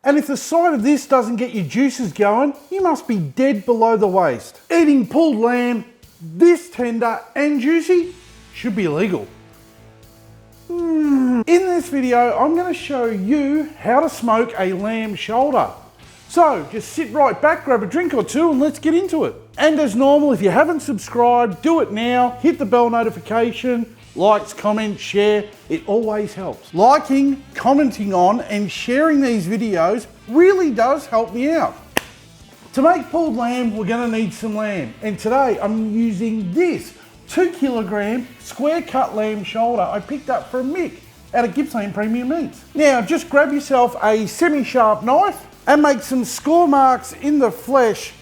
And if the sight of this doesn't get your juices going, you must be dead below the waist. Eating pulled lamb this tender and juicy should be illegal. In this video, I'm going to show you how to smoke a lamb shoulder. So just sit right back, grab a drink or two, and let's get into it. And as normal, if you haven't subscribed, do it now. Hit the bell notification, likes, comments, share. It always helps. Liking, commenting on, and sharing these videos really does help me out. To make pulled lamb, we're going to need some lamb. And today I'm using this 2 kilogram square cut lamb shoulder I picked up from Mick out of Gippsland Premium Meats. Now just grab yourself a semi-sharp knife and make some score marks in the flesh,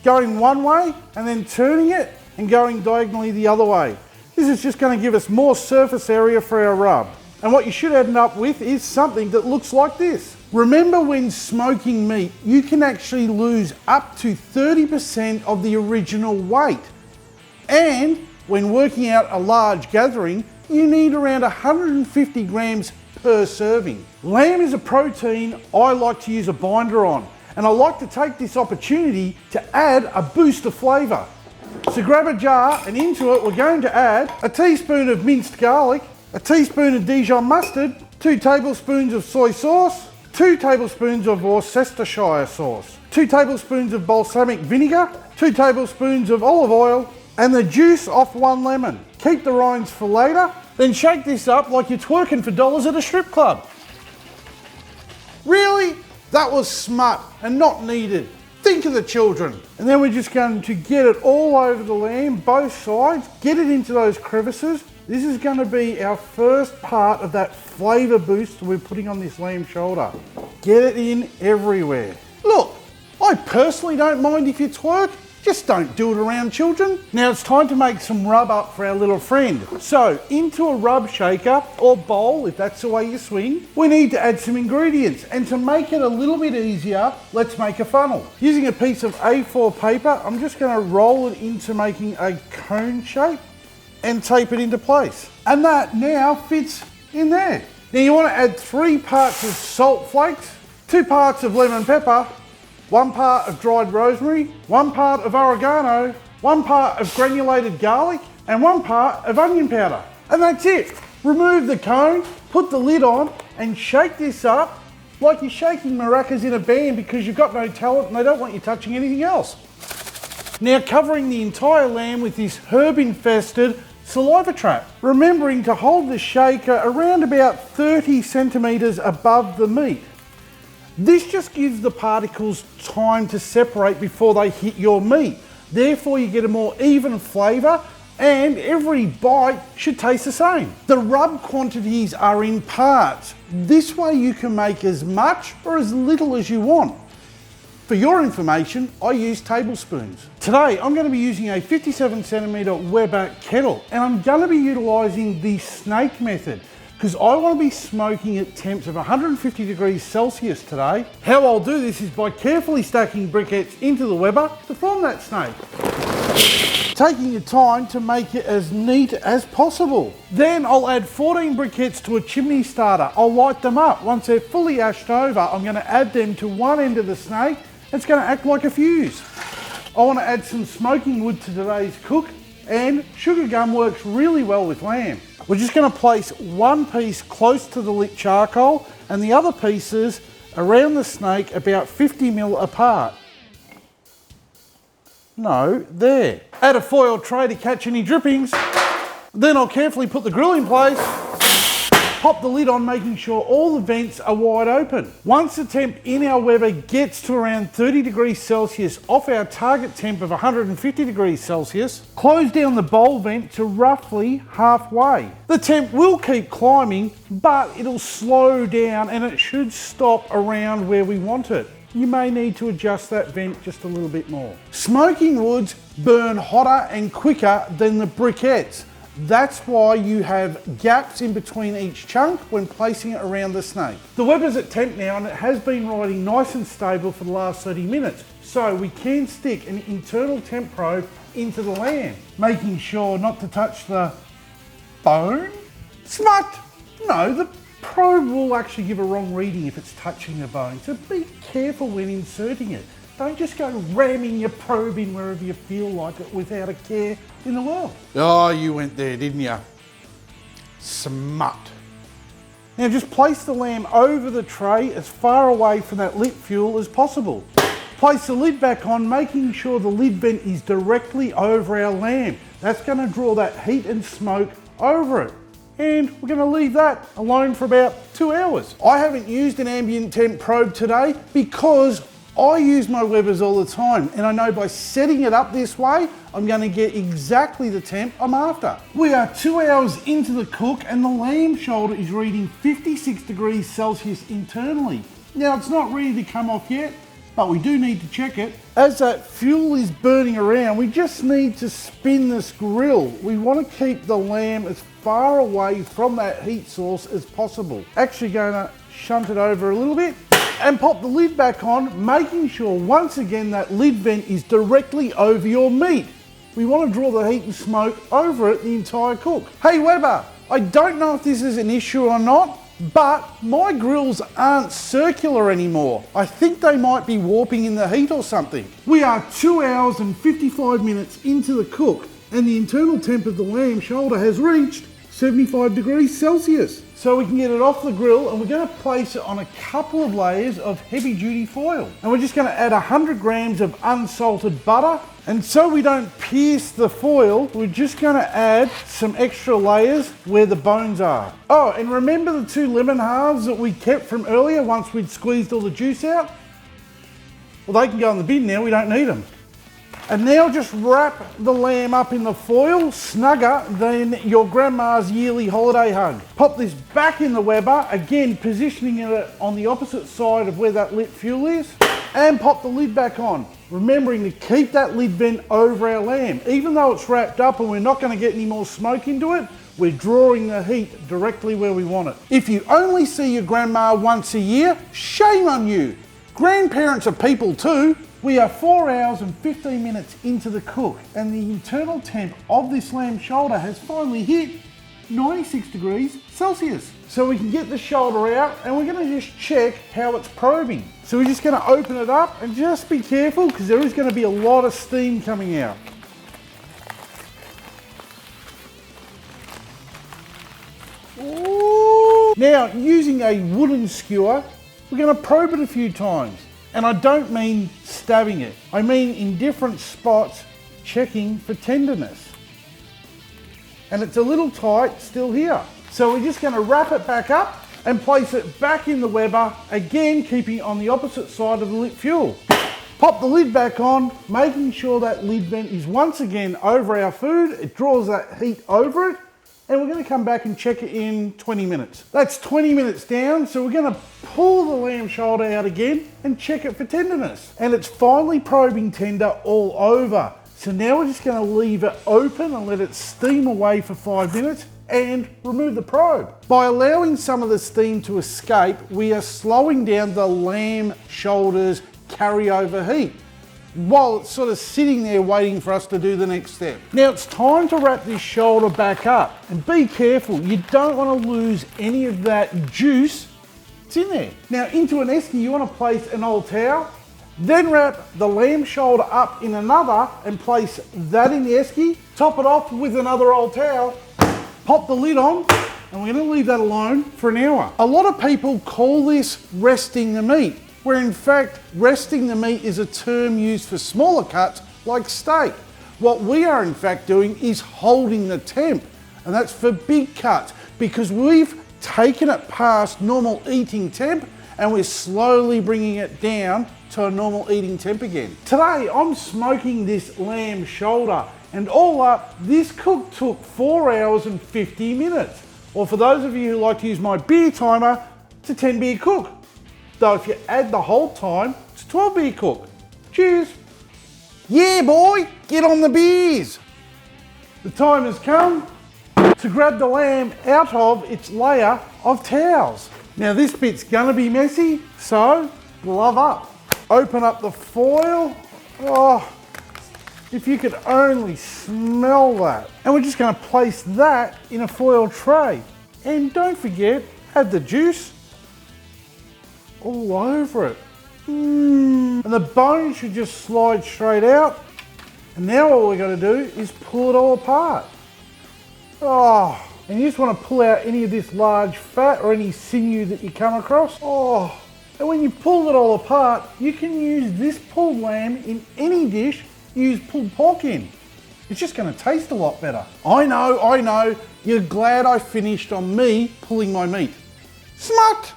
going one way and then turning it and going diagonally the other way. This is just going to give us more surface area for our rub. And what you should end up with is something that looks like this. Remember, when smoking meat, you can actually lose up to 30% of the original weight. And when working out a large gathering, you need around 150 grams per serving. Lamb is a protein I like to use a binder on, and I like to take this opportunity to add a boost of flavour. So grab a jar, and into it we're going to add a teaspoon of minced garlic, a teaspoon of Dijon mustard, 2 tablespoons of soy sauce, 2 tablespoons of Worcestershire sauce, 2 tablespoons of balsamic vinegar, 2 tablespoons of olive oil, and the juice off 1 lemon. Keep the rinds for later, then shake this up like you're twerking for dollars at a strip club. Really? That was smut and not needed. Think of the children. And then we're just going to get it all over the lamb, both sides, get it into those crevices. This is going to be our first part of that flavour boost we're putting on this lamb shoulder. Get it in everywhere. Look, I personally don't mind if you twerk, just don't do it around children. Now it's time to make some rub up for our little friend. So into a rub shaker or bowl, if that's the way you swing, we need to add some ingredients. And to make it a little bit easier, let's make a funnel. Using a piece of A4 paper, I'm just going to roll it into making a cone shape and tape it into place. And that now fits in there. Now you want to add 3 parts of salt flakes, 2 parts of lemon pepper, 1 part of dried rosemary, 1 part of oregano, 1 part of granulated garlic, and 1 part of onion powder. And that's it. Remove the cone, put the lid on, and shake this up like you're shaking maracas in a band because you've got no talent and they don't want you touching anything else. Now covering the entire lamb with this herb-infested saliva trap, remembering to hold the shaker around about 30 centimetres above the meat. This just gives the particles time to separate before they hit your meat. Therefore you get a more even flavour and every bite should taste the same. The rub quantities are in parts. This way you can make as much or as little as you want. For your information, I use tablespoons. Today I'm going to be using a 57cm Weber kettle, and I'm going to be utilising the snake method because I want to be smoking at temps of 150 degrees Celsius today. How I'll do this is by carefully stacking briquettes into the Weber to form that snake. Taking your time to make it as neat as possible. Then I'll add 14 briquettes to a chimney starter. I'll light them up. Once they're fully ashed over, I'm going to add them to one end of the snake. It's going to act like a fuse. I want to add some smoking wood to today's cook, and sugar gum works really well with lamb. We're just going to place 1 piece close to the lit charcoal and the other pieces around the snake about 50mm apart. No, there. Add a foil tray to catch any drippings. Then I'll carefully put the grill in place. Pop the lid on, making sure all the vents are wide open. Once the temp in our Weber gets to around 30 degrees Celsius off our target temp of 150 degrees Celsius, close down the bowl vent to roughly halfway. The temp will keep climbing, but it'll slow down and it should stop around where we want it. You may need to adjust that vent just a little bit more. Smoking woods burn hotter and quicker than the briquettes. That's why you have gaps in between each chunk when placing it around the snake. The Weber's at temp now and it has been riding nice and stable for the last 30 minutes. So we can stick an internal temp probe into the lamb, making sure not to touch the bone? Smut! No, the probe will actually give a wrong reading if it's touching the bone, so be careful when inserting it. Don't just go ramming your probe in wherever you feel like it without a care in the world. Oh, you went there, didn't you? Smut. Now just place the lamb over the tray as far away from that lit fuel as possible. Place the lid back on, making sure the lid vent is directly over our lamb. That's going to draw that heat and smoke over it. And we're going to leave that alone for about 2 hours. I haven't used an ambient temp probe today because I use my Webers all the time, and I know by setting it up this way, I'm going to get exactly the temp I'm after. We are 2 hours into the cook and the lamb shoulder is reading 56 degrees Celsius internally. Now it's not ready to come off yet, but we do need to check it. As that fuel is burning around, we just need to spin this grill. We want to keep the lamb as far away from that heat source as possible. Actually going to shunt it over a little bit and pop the lid back on, making sure once again that lid vent is directly over your meat. We want to draw the heat and smoke over it the entire cook. Hey Weber, I don't know if this is an issue or not, but my grills aren't circular anymore. I think they might be warping in the heat or something. We are 2 hours and 55 minutes into the cook and the internal temp of the lamb shoulder has reached 75 degrees Celsius. So we can get it off the grill and we're going to place it on a couple of layers of heavy duty foil. And we're just going to add 100 grams of unsalted butter. And so we don't pierce the foil, we're just going to add some extra layers where the bones are. Oh, and remember the 2 lemon halves that we kept from earlier once we'd squeezed all the juice out? Well, they can go in the bin now, we don't need them. And now just wrap the lamb up in the foil, snugger than your grandma's yearly holiday hug. Pop this back in the Weber, again positioning it on the opposite side of where that lit fuel is, and pop the lid back on. Remembering to keep that lid vent over our lamb. Even though it's wrapped up and we're not going to get any more smoke into it, we're drawing the heat directly where we want it. If you only see your grandma once a year, shame on you. Grandparents are people too. We are 4 hours and 15 minutes into the cook and the internal temp of this lamb shoulder has finally hit 96 degrees Celsius. So we can get the shoulder out and we're going to just check how it's probing. So we're just going to open it up and just be careful because there is going to be a lot of steam coming out. Ooh. Now using a wooden skewer, we're going to probe it a few times. And I don't mean stabbing it. I mean in different spots, checking for tenderness. And it's a little tight still here. So we're just going to wrap it back up and place it back in the Weber, again keeping it on the opposite side of the lit fuel. Pop the lid back on, making sure that lid vent is once again over our food. It draws that heat over it. And we're going to come back and check it in 20 minutes. That's 20 minutes down, so we're going to pull the lamb shoulder out again and check it for tenderness. And it's finally probing tender all over. So now we're just going to leave it open and let it steam away for 5 minutes and remove the probe. By allowing some of the steam to escape, we are slowing down the lamb shoulder's carryover heat, while it's sort of sitting there waiting for us to do the next step. Now it's time to wrap this shoulder back up and be careful, you don't want to lose any of that juice that's in there. Now into an esky you want to place an old towel, then wrap the lamb shoulder up in another and place that in the esky, top it off with another old towel, pop the lid on, and we're going to leave that alone for an hour. A lot of people call this resting the meat, where in fact resting the meat is a term used for smaller cuts like steak. What we are in fact doing is holding the temp, and that's for big cuts because we've taken it past normal eating temp and we're slowly bringing it down to a normal eating temp again. Today I'm smoking this lamb shoulder, and all up this cook took 4 hours and 50 minutes, or for those of you who like to use my beer timer, it's a 10 beer cook. Though if you add the whole time, it's 12 beer cook. Cheers. Yeah boy, get on the beers. The time has come to grab the lamb out of its layer of towels. Now this bit's gonna be messy, so glove up. Open up the foil. Oh, if you could only smell that. And we're just gonna place that in a foil tray. And don't forget, Add the juice all over it. And the bone should just slide straight out. And now all we got to do is pull it all apart. Oh, and you just want to pull out any of this large fat or any sinew that you come across. Oh, and when you pull it all apart, you can use this pulled lamb in any dish you use pulled pork in. It's just going to taste a lot better. I know, you're glad I finished on me pulling my meat. Smart!